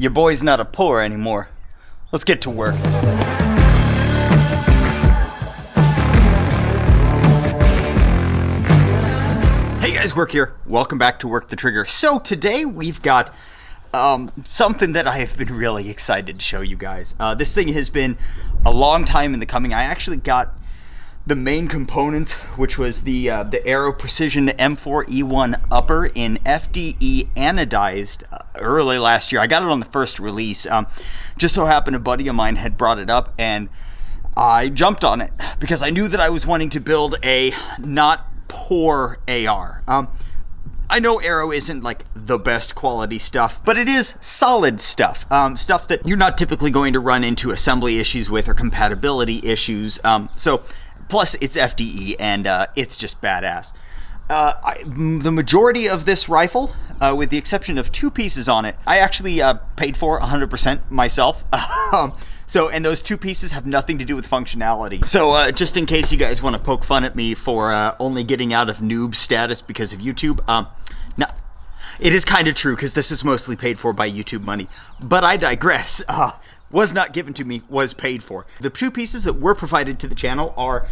Your boy's not a pour anymore. Let's get to work. Hey guys, Work here. Welcome back to Work the Trigger. So today we've got something that I have been really excited to show you guys. This thing has been a long time in the coming. I actually got the main components, which was the Aero Precision M4E1 upper in FDE anodized early last year. I got it on the first release. Just so happened a buddy of mine had brought it up and I jumped on it because I knew that I was wanting to build a not poor AR. I know Aero isn't like the best quality stuff, but it is solid stuff. Stuff that you're not typically going to run into assembly issues with or compatibility issues. Plus, it's FDE, and it's just badass. The majority of this rifle, with the exception of two pieces on it, I actually paid for 100% myself. And those two pieces have nothing to do with functionality. So just in case you guys want to poke fun at me for only getting out of noob status because of YouTube, no, it is kind of true because this is mostly paid for by YouTube money. But I digress. Was not given to me, was paid for. The two pieces that were provided to the channel are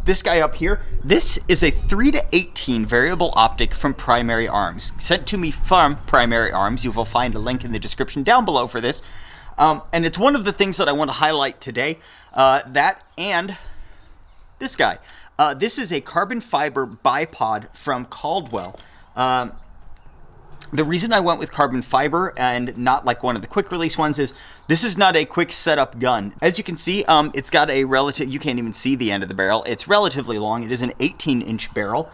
this guy up here. This is a 3-18 variable optic from Primary Arms, sent to me from Primary Arms. You will find a link in the description down below for this. And it's one of the things that I want to highlight today. That and this guy. This is a carbon fiber bipod from Caldwell. The reason I went with carbon fiber and not like one of the quick release ones is this is not a quick setup gun. As you can see, it's got a relative, you can't even see the end of the barrel. It's relatively long. It is an 18-inch barrel.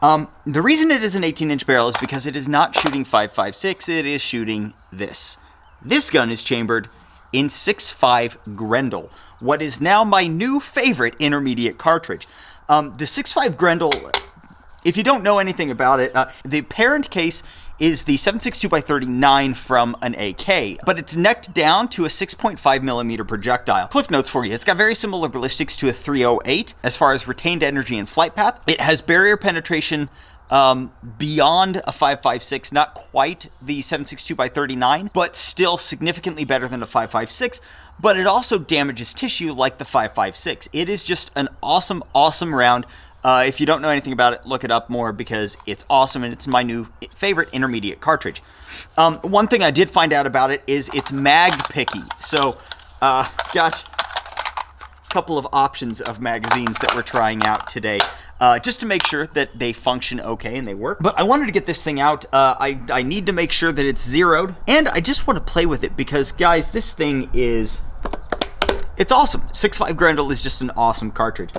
The reason it is an 18-inch barrel is because it is not shooting 5.56. It is shooting this. This gun is chambered in 6.5 Grendel, what is now my new favorite intermediate cartridge. The 6.5 Grendel, if you don't know anything about it, the parent case is the 7.62x39 from an AK, but it's necked down to a 6.5 millimeter projectile. Cliff notes for you, it's got very similar ballistics to a 308 as far as retained energy and flight path. It has barrier penetration beyond a 5.56, not quite the 7.62x39, but still significantly better than a 5.56, but it also damages tissue like the 5.56. It is just an awesome, awesome round. If you don't know anything about it, look it up more because it's awesome and it's my new favorite intermediate cartridge. One thing I did find out about it is it's mag picky. So, got a couple of options of magazines that we're trying out today, just to make sure that they function okay and they work. But I wanted to get this thing out. I need to make sure that it's zeroed, and I just want to play with it because, guys, this thing is, it's awesome. 6.5 Grendel is just an awesome cartridge.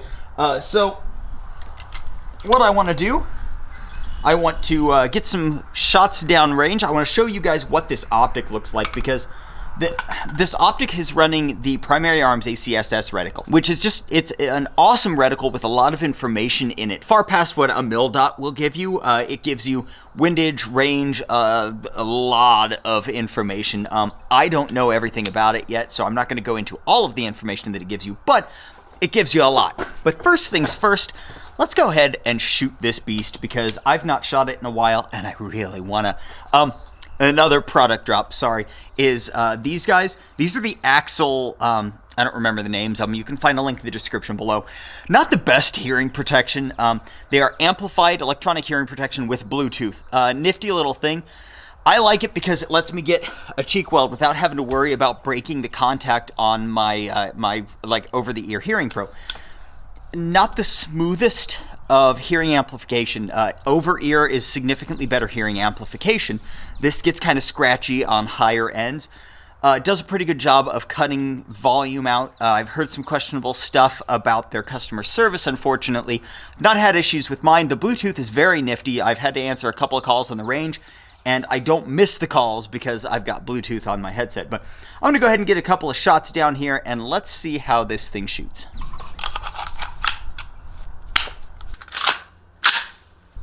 So what I want to do, I want to get some shots down range. I want to show you guys what this optic looks like because this optic is running the Primary Arms ACSS reticle, which is just, it's an awesome reticle with a lot of information in it, far past what a mil dot will give you. It gives you windage, range, a lot of information. I don't know everything about it yet, so I'm not going to go into all of the information that it gives you, but it gives you a lot. But first things first, let's go ahead and shoot this beast because I've not shot it in a while and I really want to. Another product drop, sorry, is these guys. These are the Axel, I don't remember the names. You can find a link in the description below. Not the best hearing protection. They are amplified electronic hearing protection with Bluetooth. Nifty little thing. I like it because it lets me get a cheek weld without having to worry about breaking the contact on my my like over-the-ear hearing pro. Not the smoothest of hearing amplification. Over-ear is significantly better hearing amplification. This gets kind of scratchy on higher ends. It does a pretty good job of cutting volume out. I've heard some questionable stuff about their customer service, unfortunately. Not had issues with mine. The Bluetooth is very nifty. I've had to answer a couple of calls on the range, and I don't miss the calls because I've got Bluetooth on my headset. But I'm going to go ahead and get a couple of shots down here, and let's see how this thing shoots.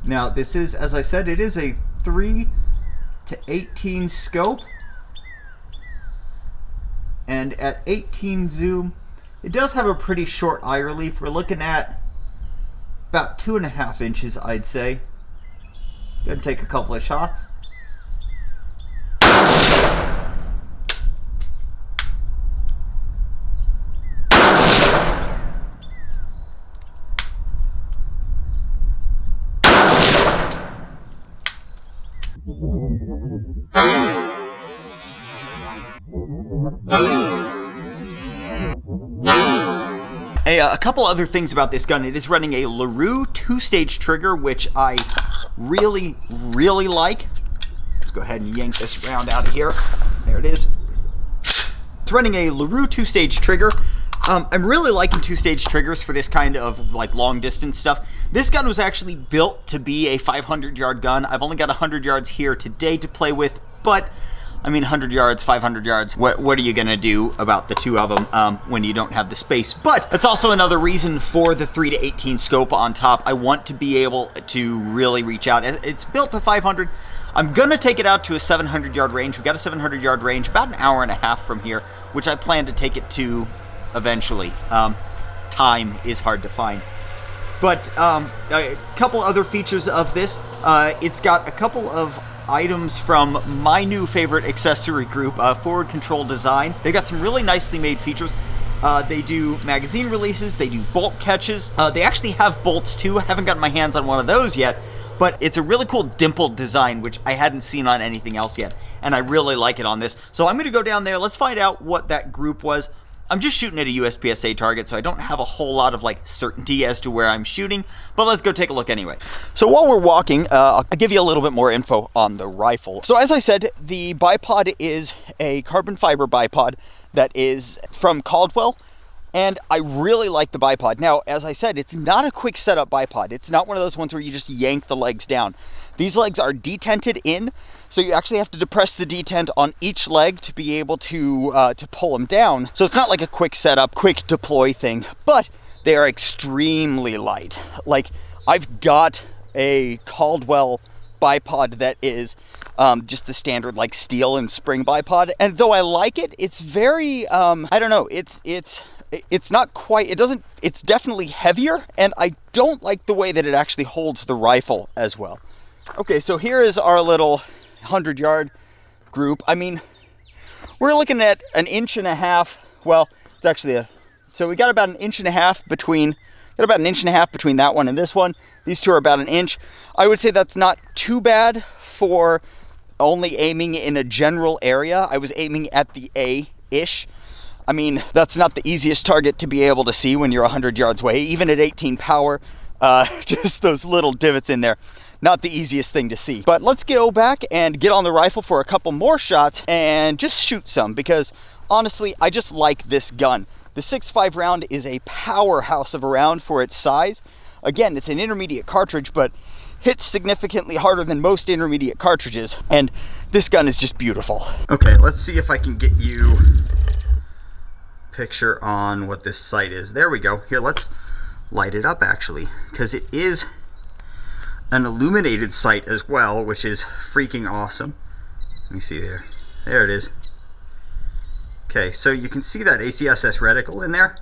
Now, this is, as I said, it is a 3-18 scope. And at 18 zoom, it does have a pretty short eye relief. We're looking at about 2.5 inches, I'd say. Gonna take a couple of shots. A couple other things about this gun. It is running a LaRue 2-stage trigger, which I really, really like. Let's go ahead and yank this round out of here. There it is. It's running a LaRue 2-stage trigger. I'm really liking 2-stage triggers for this kind of like long distance stuff. This gun was actually built to be a 500-yard gun. I've only got 100 yards here today to play with, but I mean, 100 yards, 500 yards, what are you going to do about the two of them when you don't have the space? But that's also another reason for the 3-18 scope on top. I want to be able to really reach out. It's built to 500. I'm going to take it out to a 700-yard range. We've got a 700-yard range, about an hour and a half from here, which I plan to take it to eventually. Time is hard to find. But a couple other features of this. It's got a couple of items from my new favorite accessory group, Forward Control Design. They got some really nicely made features. They do magazine releases, they do bolt catches. They actually have bolts too. I haven't gotten my hands on one of those yet, but it's a really cool dimpled design, which I hadn't seen on anything else yet, and I really like it on this. So I'm gonna go down there. Let's find out what that group was. I'm just shooting at a USPSA target, so I don't have a whole lot of like certainty as to where I'm shooting, but let's go take a look anyway. So while we're walking, I'll give you a little bit more info on the rifle. So as I said, the bipod is a carbon fiber bipod that is from Caldwell, and I really like the bipod. Now, as I said, it's not a quick setup bipod. It's not one of those ones where you just yank the legs down. These legs are detented in, so you actually have to depress the detent on each leg to be able to pull them down. So it's not like a quick setup, quick deploy thing, but they are extremely light. Like, I've got a Caldwell bipod that is just the standard like steel and spring bipod, and though I like it, it's very I don't know, it's not quite, it's definitely heavier, and I don't like the way that it actually holds the rifle as well. Okay, so here is our little 100-yard group. I mean, we're looking at an inch and a half. Well, it's actually so we got about an inch and a half between that one and this one. These two are about an inch. I would say that's not too bad for only aiming in a general area. I was aiming at the A-ish. I mean, that's not the easiest target to be able to see when you're 100 yards away, even at 18 power. Just those little divots in there. Not the easiest thing to see. But let's go back and get on the rifle for a couple more shots and just shoot some, because honestly, I just like this gun. The 6.5 round is a powerhouse of a round for its size. Again, it's an intermediate cartridge, but hits significantly harder than most intermediate cartridges, and this gun is just beautiful. Okay, let's see if I can get you picture on what this sight is. There we go. Here, let's light it up actually, because it is an illuminated sight as well, which is freaking awesome. Let me see there. There it is. Okay, so you can see that ACSS reticle in there.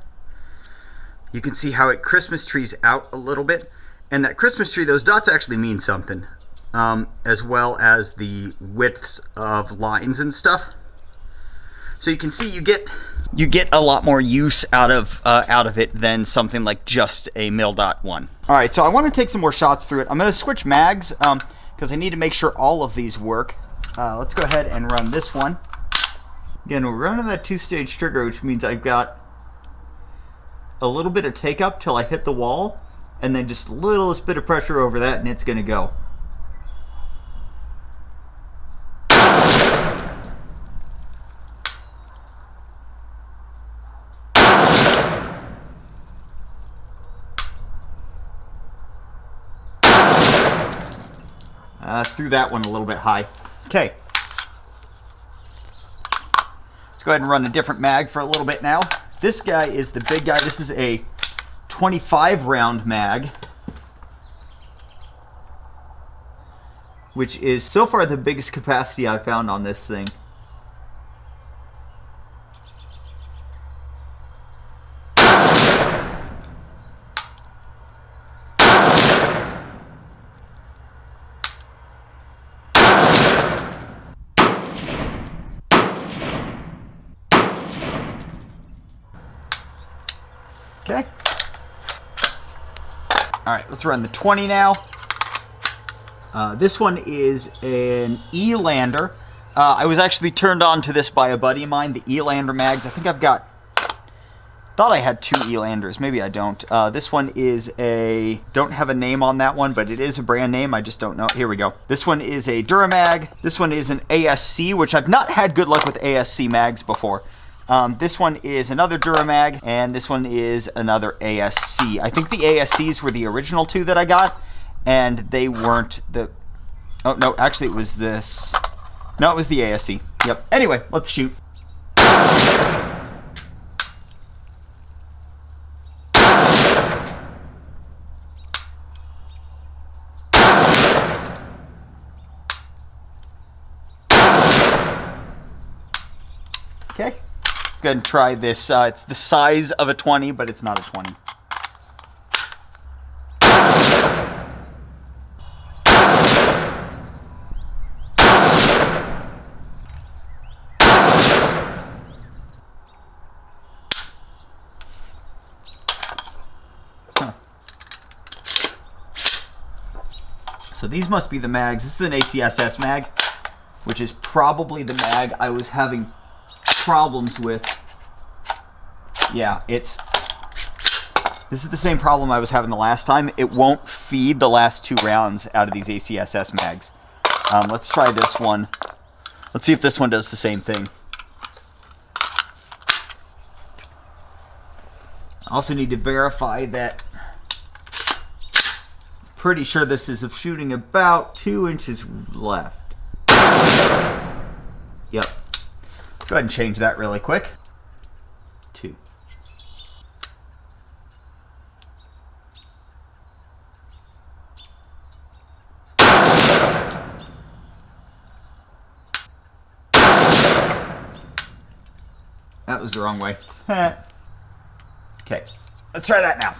You can see how it Christmas trees out a little bit, and that Christmas tree, those dots actually mean something, as well as the widths of lines and stuff. So you can see you get a lot more use out of it than something like just a mil.1. All right, so I want to take some more shots through it. I'm going to switch mags because I need to make sure all of these work. Let's go ahead and run this one. Again, we're running that 2-stage trigger, which means I've got a little bit of take up till I hit the wall, and then just a little bit of pressure over that, and it's going to go. Threw that one a little bit high. Okay. Let's go ahead and run a different mag for a little bit now. This guy is the big guy. This is a 25 round mag, which is so far the biggest capacity I've found on this thing. Okay. All right, let's run the 20 now. This one is an E-lander. I was actually turned on to this by a buddy of mine, the Elander mags. I think I've got... Thought I had 2 Elanders. Maybe I don't. This one is a... Don't have a name on that one, but it is a brand name. I just don't know. Here we go. This one is a Duramag. This one is an ASC, which I've not had good luck with ASC mags before. This one is another Duramag, and this one is another ASC. I think the ASCs were the original 2 that I got, and they weren't the... Oh, no, actually it was this... No, it was the ASC. Yep. Anyway, let's shoot. Okay. Go ahead and try this. It's the size of a 20, but it's not a 20. So these must be the mags. This is an ACSS mag, which is probably the mag I was having problems with. Yeah, this is the same problem I was having the last time. It won't feed the last 2 rounds out of these ACSS mags. Let's try this one. Let's see if this one does the same thing. I also need to verify that. Pretty sure this is shooting about 2 inches left. Yep. Let's go ahead and change that really quick. 2. That was the wrong way. Okay, let's try that now.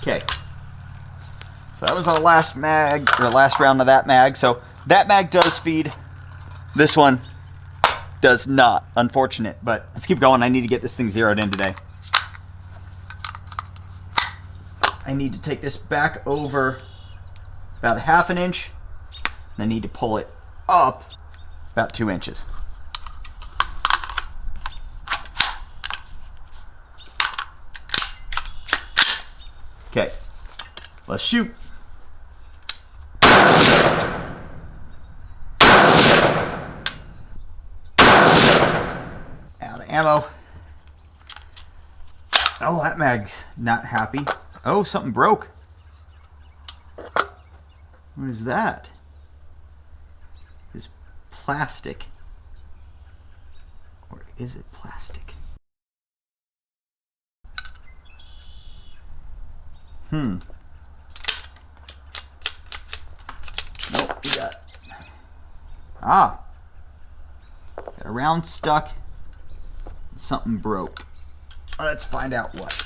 Okay, so that was our last mag, or last round of that mag. So that mag does feed. This one does not, unfortunate. But let's keep going. I need to get this thing zeroed in today. I need to take this back over about 1/2 inch, and I need to pull it up about 2 inches. Okay, let's shoot. Out of ammo. Oh, that mag's not happy. Oh, something broke. What is that? It's plastic. Or is it plastic? Nope, we got... got a round stuck. Something broke. Let's find out what.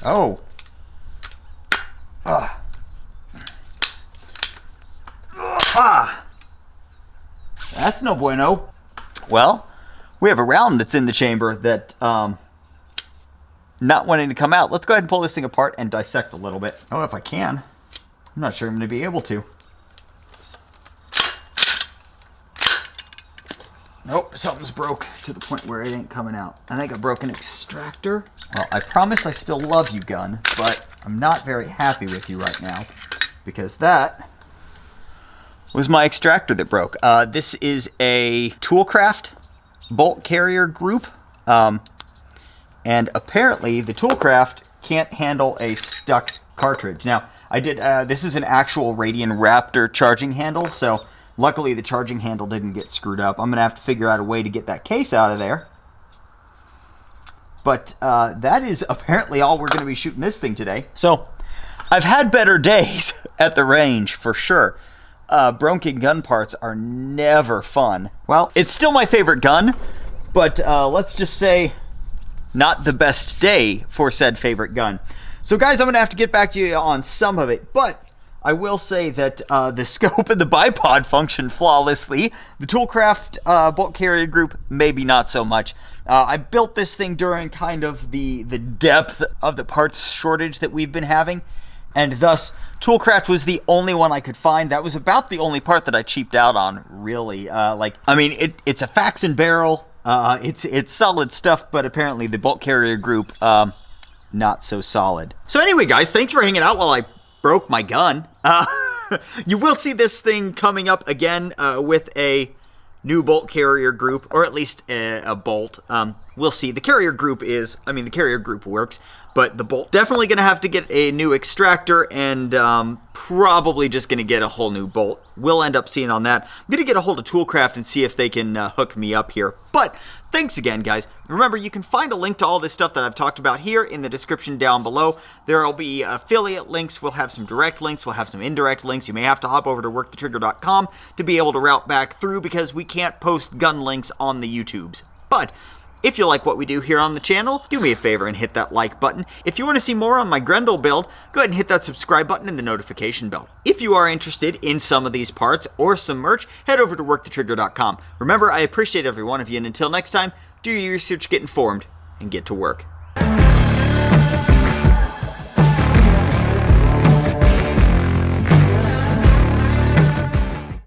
Oh. That's no bueno. Well, we have a round that's in the chamber that not wanting to come out. Let's go ahead and pull this thing apart and dissect a little bit. Oh, if I can. I'm not sure I'm going to be able to. Nope, something's broke to the point where it ain't coming out. I think I broke an extractor. Well, I promise I still love you, gun, but I'm not very happy with you right now because that was my extractor that broke. This is a Toolcraft bolt carrier group, and apparently the Toolcraft can't handle a stuck cartridge. Now, I did. This is an actual Radian Raptor charging handle, so luckily the charging handle didn't get screwed up. I'm gonna have to figure out a way to get that case out of there. But that is apparently all we're gonna be shooting this thing today. So I've had better days at the range for sure. Broken gun parts are never fun. Well, it's still my favorite gun, but let's just say not the best day for said favorite gun. So guys, I'm gonna have to get back to you on some of it, but I will say that the scope and the bipod function flawlessly. The Toolcraft bolt carrier group, maybe not so much. I built this thing during kind of the depth of the parts shortage that we've been having, and thus Toolcraft was the only one I could find. That was about the only part that I cheaped out on, really. It's a Faxon barrel. It's solid stuff, but apparently the bolt carrier group, not so solid. So anyway, guys, thanks for hanging out while I broke my gun. You will see this thing coming up again with a new bolt carrier group, or at least a bolt. We'll see. The carrier group works, but the bolt, definitely going to have to get a new extractor, and probably just going to get a whole new bolt. We'll end up seeing on that. I'm going to get a hold of Toolcraft and see if they can hook me up here. But thanks again, guys. Remember, you can find a link to all this stuff that I've talked about here in the description down below. There will be affiliate links. We'll have some direct links. We'll have some indirect links. You may have to hop over to workthetrigger.com to be able to route back through, because we can't post gun links on the YouTubes. But if you like what we do here on the channel, do me a favor and hit that like button. If you want to see more on my Grendel build, go ahead and hit that subscribe button and the notification bell. If you are interested in some of these parts or some merch, head over to workthetrigger.com. Remember, I appreciate every one of you, and until next time, do your research, get informed, and get to work.